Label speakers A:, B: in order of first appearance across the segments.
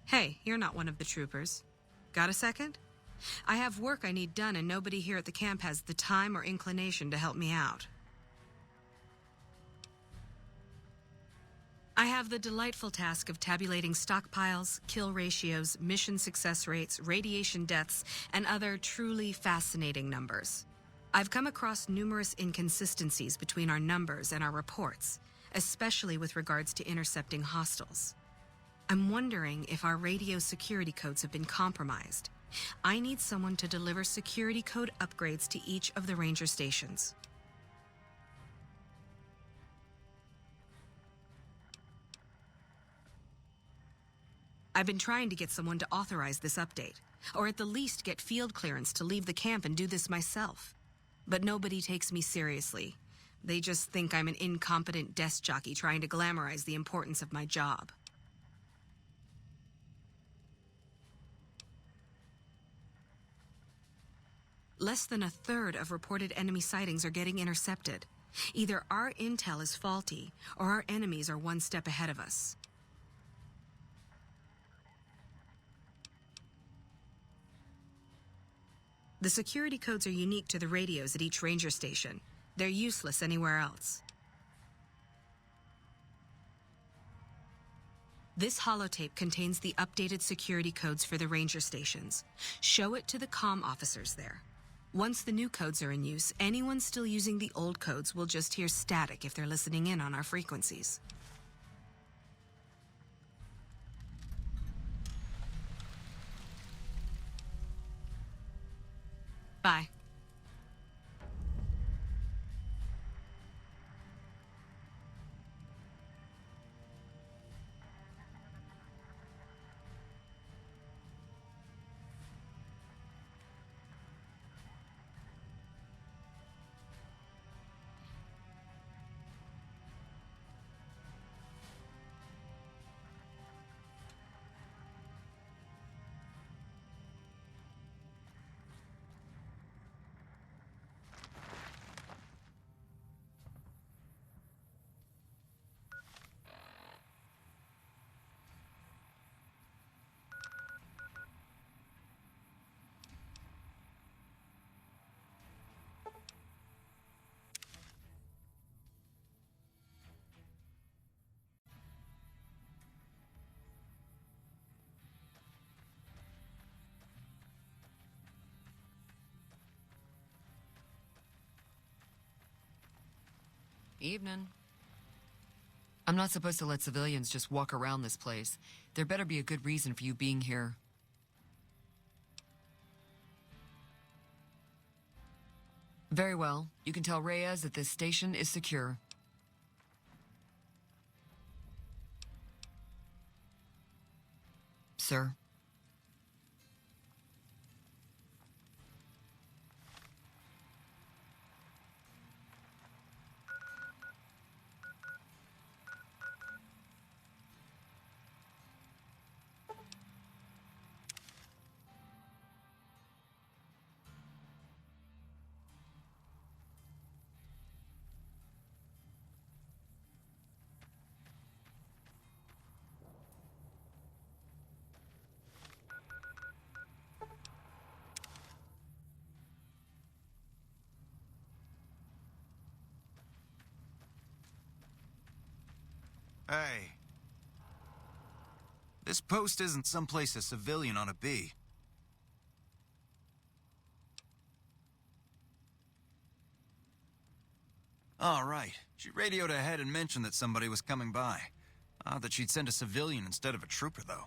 A: Hey, you're not one of the troopers. Got a second? I have work I need done and nobody here at the camp has the time or inclination to help me out. I have the delightful task of tabulating stockpiles, kill ratios, mission success rates, radiation deaths, and other truly fascinating numbers. I've come across numerous inconsistencies between our numbers and our reports, especially with regards to intercepting hostiles. I'm wondering if our radio security codes have been compromised. I need someone to deliver security code upgrades to each of the ranger stations. I've been trying to get someone to authorize this update, or at the least get field clearance to leave the camp and do this myself. But nobody takes me seriously. They just think I'm an incompetent desk jockey trying to glamorize the importance of my job. Less than a third of reported enemy sightings are getting intercepted. Either our intel is faulty, or our enemies are one step ahead of us. The security codes are unique to the radios at each ranger station. They're useless anywhere else. This holotape contains the updated security codes for the ranger stations. Show it to the comm officers there. Once the new codes are in use, anyone still using the old codes will just hear static if they're listening in on our frequencies. Bye.
B: Evening. I'm not supposed to let civilians just walk around this place. There better be a good reason for you being here. Very well. You can tell Reyes that this station is secure. Sir.
C: Hey. This post isn't someplace a civilian ought to be. All right. She radioed ahead and mentioned that somebody was coming by. Odd that she'd send a civilian instead of a trooper, though.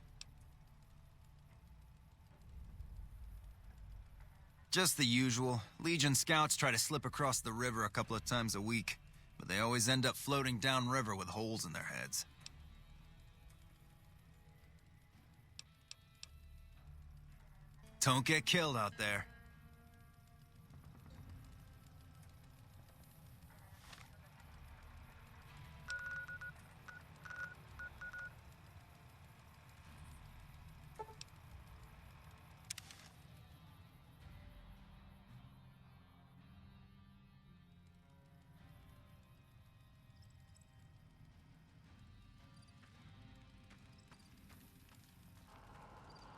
C: Just the usual. Legion scouts try to slip across the river a couple of times a week, but they always end up floating downriver with holes in their heads. Don't get killed out there.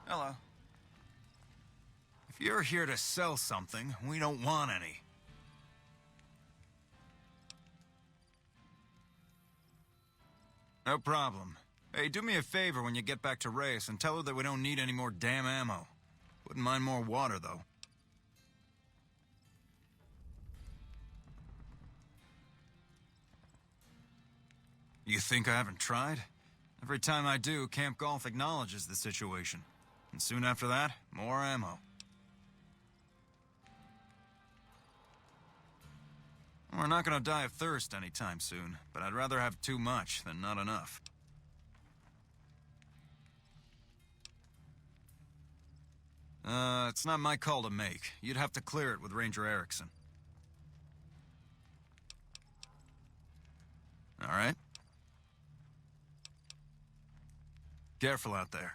C: Hello. If you're here to sell something, we don't want any. No problem. Hey, do me a favor when you get back to Reyes and tell her that we don't need any more damn ammo. Wouldn't mind more water, though. You think I haven't tried? Every time I do, Camp Golf acknowledges the situation. And soon after that, more ammo. We're not gonna die of thirst anytime soon, but I'd rather have too much than not enough. It's not my call to make. You'd have to clear it with Ranger Erickson. All right? Careful out there.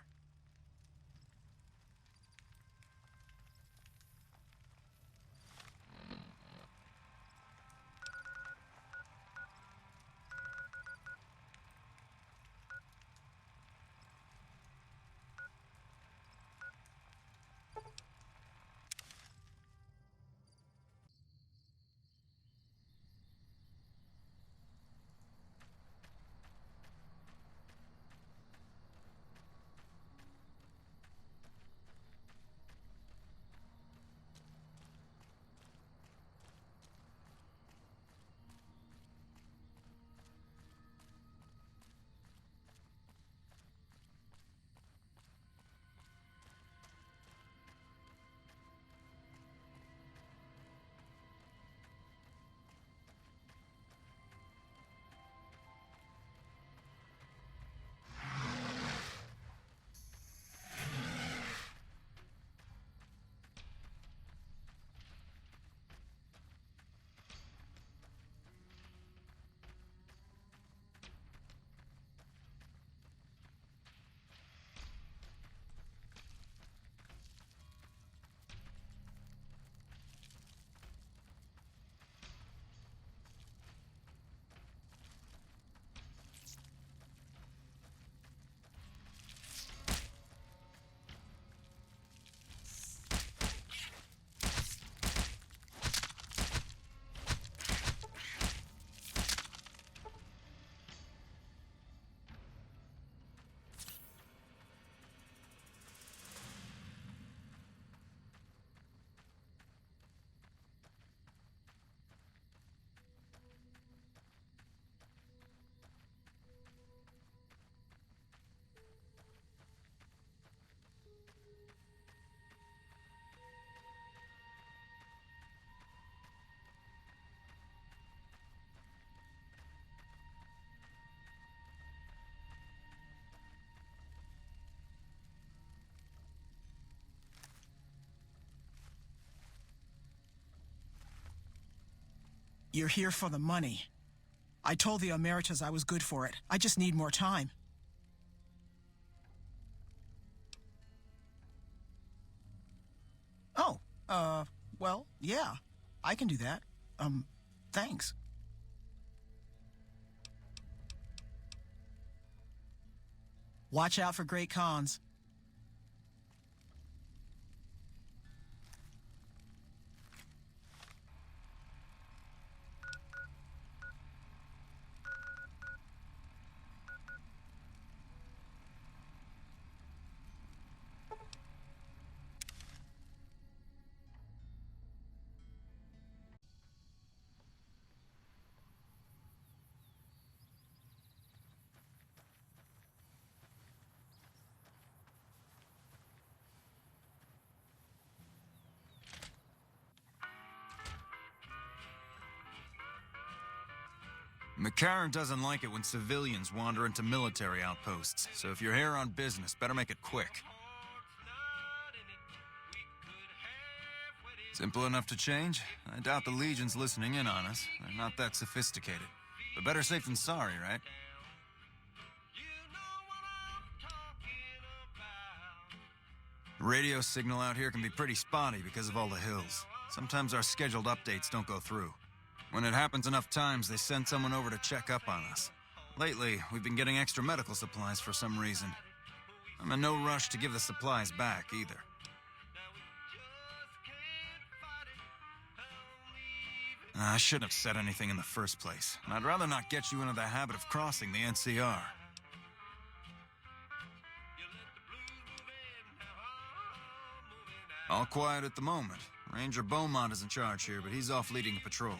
D: You're here for the money. I told the Emeritus I was good for it. I just need more time. Oh, well, yeah. I can do that. Thanks. Watch out for Great Khans.
C: McCarran doesn't like it when civilians wander into military outposts, so if you're here on business, better make it quick. Simple enough to change? I doubt the Legion's listening in on us. They're not that sophisticated. But better safe than sorry, right? Radio signal out here can be pretty spotty because of all the hills. Sometimes our scheduled updates don't go through. When it happens enough times, they send someone over to check up on us. Lately, we've been getting extra medical supplies for some reason. I'm in no rush to give the supplies back, either. I shouldn't have said anything in the first place, and I'd rather not get you into the habit of crossing the NCR. All quiet at the moment. Ranger Beaumont is in charge here, but he's off leading a patrol.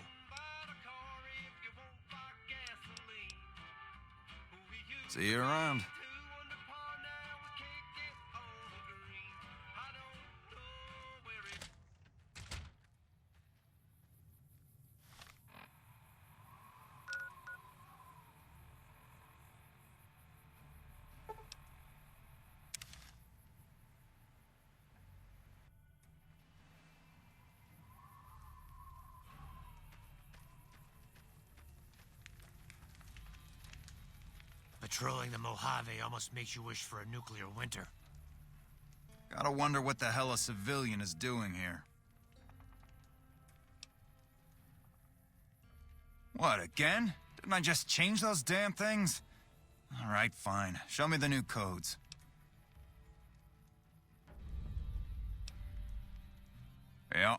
C: See you around.
E: Patrolling the Mojave almost makes you wish for a nuclear winter.
C: Gotta wonder what the hell a civilian is doing here. What, again? Didn't I just change those damn things? All right, fine. Show me the new codes. Yeah.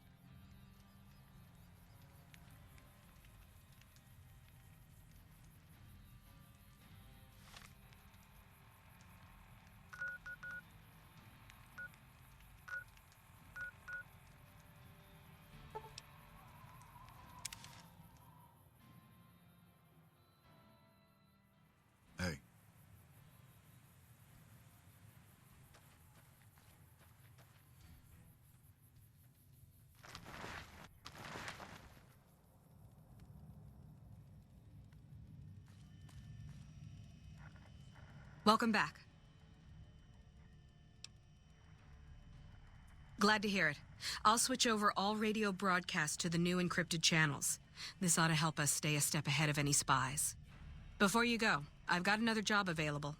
C: Hey.
A: Welcome back. Glad to hear it. I'll switch over all radio broadcasts to the new encrypted channels. This ought to help us stay a step ahead of any spies. Before you go, I've got another job available.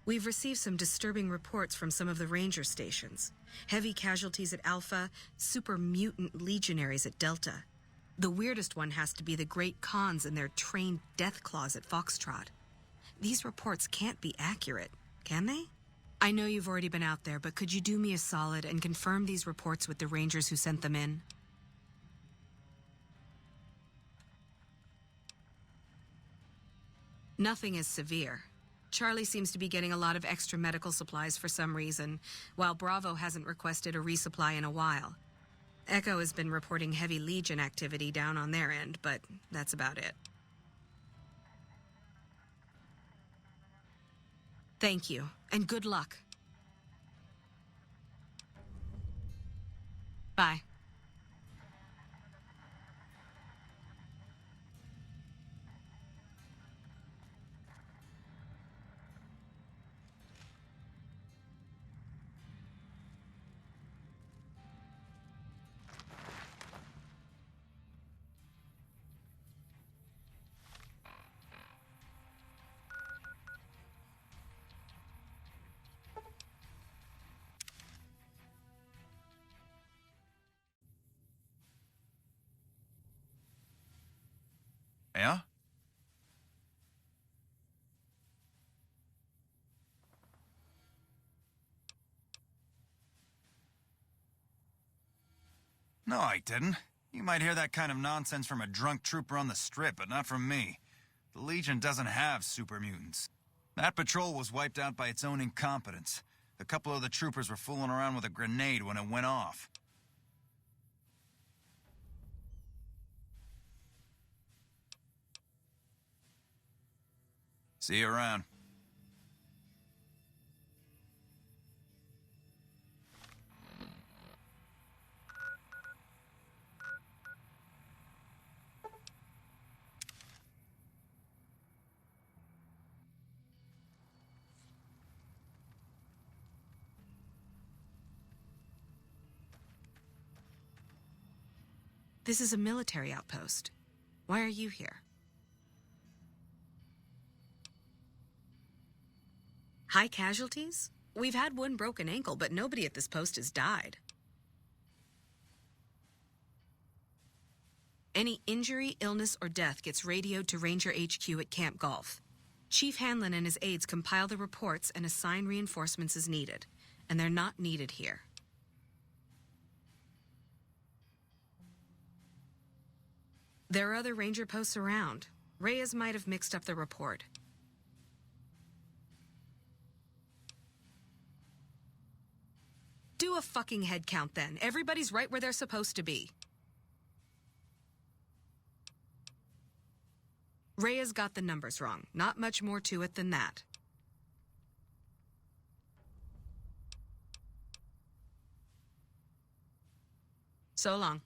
A: We've received some disturbing reports from some of the ranger stations. Heavy casualties at Alpha, super mutant legionaries at Delta. The weirdest one has to be the Great Khans and their trained death claws at Foxtrot. These reports can't be accurate, can they? I know you've already been out there, but could you do me a solid and confirm these reports with the rangers who sent them in? Nothing is severe. Charlie seems to be getting a lot of extra medical supplies for some reason, while Bravo hasn't requested a resupply in a while. Echo has been reporting heavy Legion activity down on their end, but that's about it. Thank you, and good luck. Bye.
C: Yeah? No, I didn't. You might hear that kind of nonsense from a drunk trooper on the strip, but not from me. The Legion doesn't have super mutants. That patrol was wiped out by its own incompetence. A couple of the troopers were fooling around with a grenade when it went off. See you around.
A: This is a military outpost. Why are you here? High casualties? We've had one broken ankle, but nobody at this post has died. Any injury, illness, or death gets radioed to Ranger HQ at Camp Golf. Chief Hanlon and his aides compile the reports and assign reinforcements as needed, and they're not needed here. There are other ranger posts around. Reyes might have mixed up the report. Do a fucking head count then. Everybody's right where they're supposed to be. Reyes got the numbers wrong. Not much more to it than that. So long.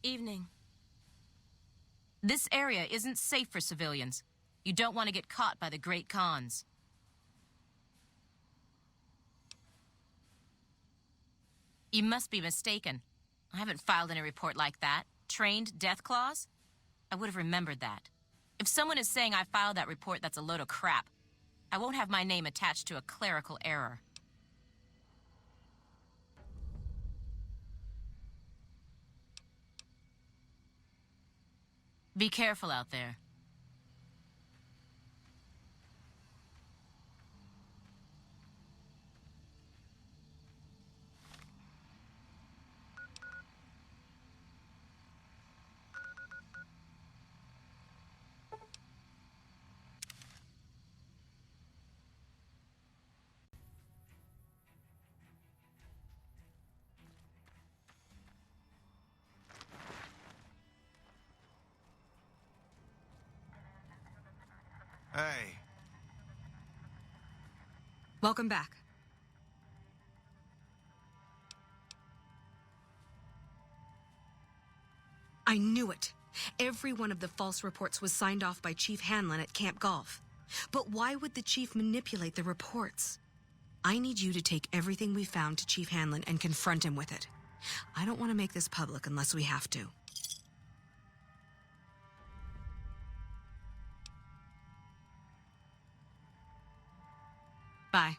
F: Evening. This area isn't safe for civilians. You don't want to get caught by the Great Khans. You must be mistaken. I haven't filed any report like that. Trained death clause? I would have remembered that. If someone is saying I filed that report, that's a load of crap. I won't have my name attached to a clerical error. Be careful out there.
C: Hey.
A: Welcome back. I knew it. Every one of the false reports was signed off by Chief Hanlon at Camp Golf. But why would the chief manipulate the reports? I need you to take everything we found to Chief Hanlon and confront him with it. I don't want to make this public unless we have to. Bye.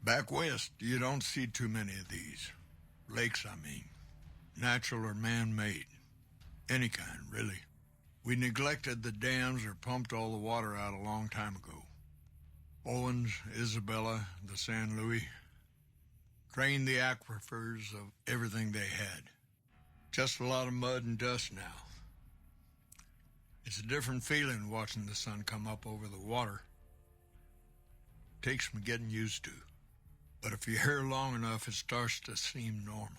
G: Back west, you don't see too many of these. Lakes, I mean. Natural or man-made. Any kind, really. We neglected the dams or pumped all the water out a long time ago. Owens, Isabella, the San Luis. Drained the aquifers of everything they had. Just a lot of mud and dust now. It's a different feeling watching the sun come up over the water. Takes some getting used to. But if you're here long enough, it starts to seem normal.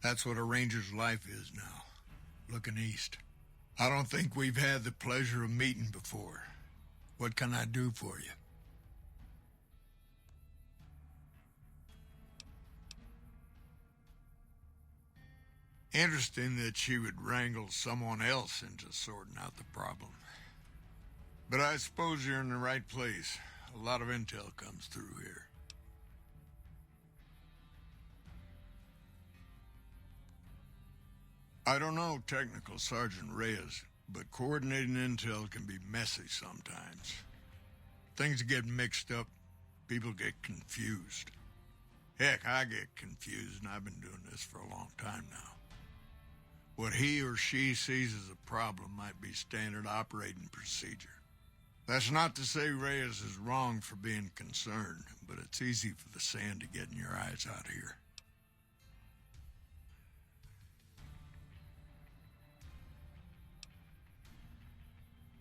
G: That's what a ranger's life is now, looking east. I don't think we've had the pleasure of meeting before. What can I do for you? Interesting that she would wrangle someone else into sorting out the problem. But I suppose you're in the right place. A lot of intel comes through here. I don't know Technical Sergeant Reyes, but coordinating intel can be messy sometimes. Things get mixed up, people get confused. Heck, I get confused, and I've been doing this for a long time now. What he or she sees as a problem might be standard operating procedure. That's not to say Reyes is wrong for being concerned, but it's easy for the sand to get in your eyes out here.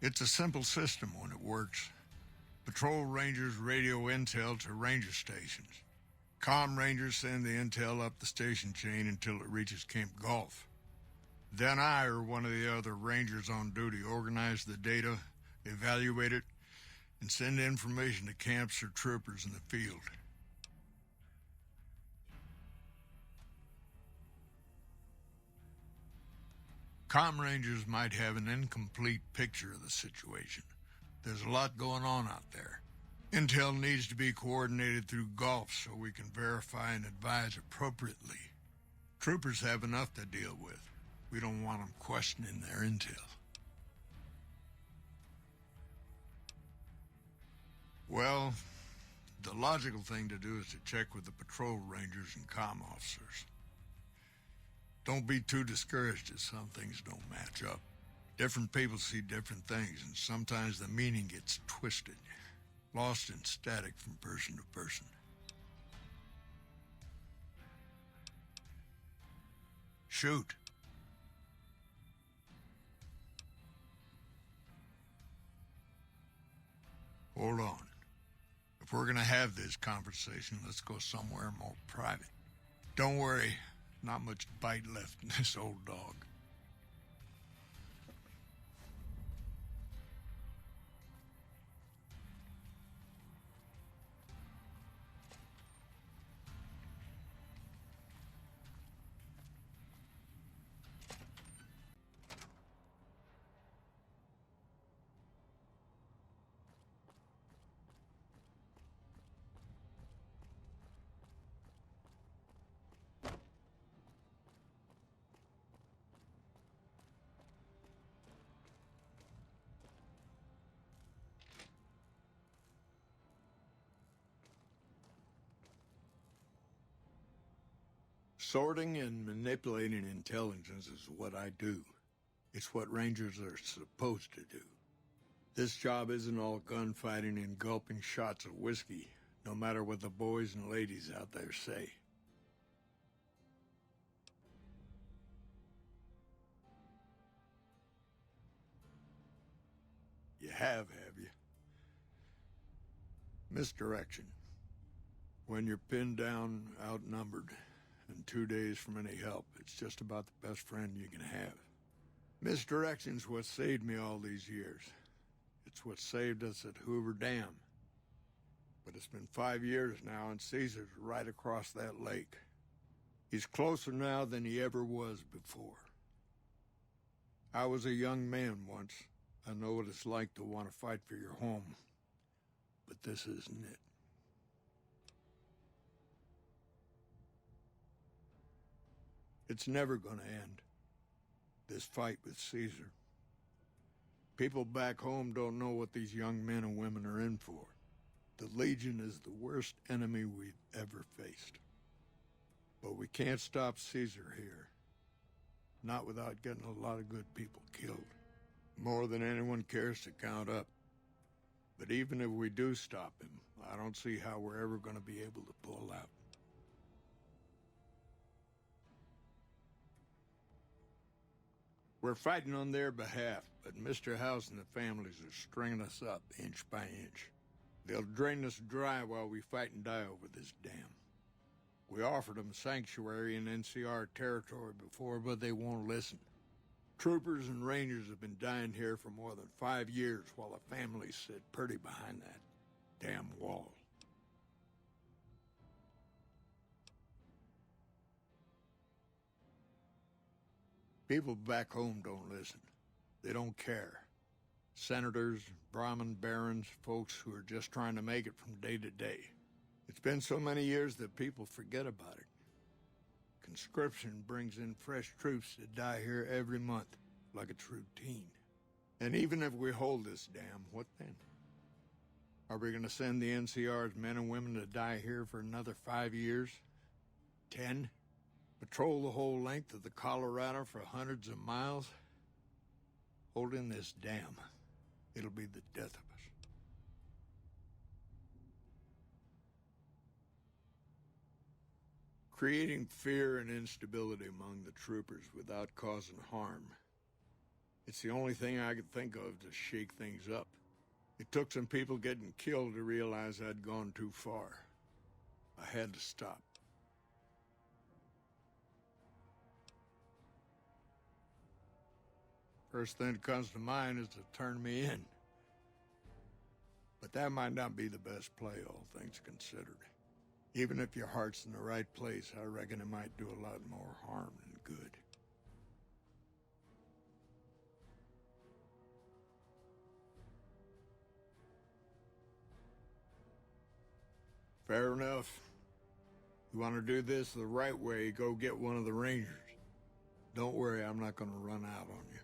G: It's a simple system when it works. Patrol rangers radio intel to ranger stations. Comm rangers send the intel up the station chain until it reaches Camp Gulf. Then I or one of the other rangers on duty organize the data, evaluate it, and send information to camps or troopers in the field. Comm rangers might have an incomplete picture of the situation. There's a lot going on out there. Intel needs to be coordinated through Gulf so we can verify and advise appropriately. Troopers have enough to deal with. We don't want them questioning their intel. Well, the logical thing to do is to check with the patrol rangers and comm officers. Don't be too discouraged if some things don't match up. Different people see different things, and sometimes the meaning gets twisted, lost in static from person to person. Shoot. Hold on. If we're gonna have this conversation, let's go somewhere more private. Don't worry, not much bite left in this old dog. Sorting and manipulating intelligence is what I do. It's what Rangers are supposed to do. This job isn't all gunfighting and gulping shots of whiskey, no matter what the boys and ladies out there say. You have you? Misdirection. When you're pinned down, outnumbered, and 2 days from any help, it's just about the best friend you can have. Misdirection's what saved me all these years. It's what saved us at Hoover Dam. But it's been 5 years now, and Caesar's right across that lake. He's closer now than he ever was before. I was a young man once. I know what it's like to want to fight for your home. But this isn't it. It's never gonna end, this fight with Caesar. People back home don't know what these young men and women are in for. The Legion is the worst enemy we've ever faced. But we can't stop Caesar here. Not without getting a lot of good people killed. More than anyone cares to count up. But even if we do stop him, I don't see how we're ever gonna be able to pull out. We're fighting on their behalf, but Mr. House and the families are stringing us up inch by inch. They'll drain us dry while we fight and die over this dam. We offered them sanctuary in NCR territory before, but they won't listen. Troopers and rangers have been dying here for more than 5 years while the families sit pretty behind that damn wall. People back home don't listen. They don't care. Senators, Brahmin barons, folks who are just trying to make it from day to day. It's been so many years that people forget about it. Conscription brings in fresh troops that die here every month, like it's routine. And even if we hold this dam, what then? Are we going to send the NCR's men and women to die here for another 5 years? 10? Patrol the whole length of the Colorado for hundreds of miles? Holding this dam, it'll be the death of us. Creating fear and instability among the troopers without causing harm. It's the only thing I could think of to shake things up. It took some people getting killed to realize I'd gone too far. I had to stop. First thing that comes to mind is to turn me in. But that might not be the best play, all things considered. Even if your heart's in the right place, I reckon it might do a lot more harm than good. Fair enough. You want to do this the right way, go get one of the Rangers. Don't worry, I'm not going to run out on you.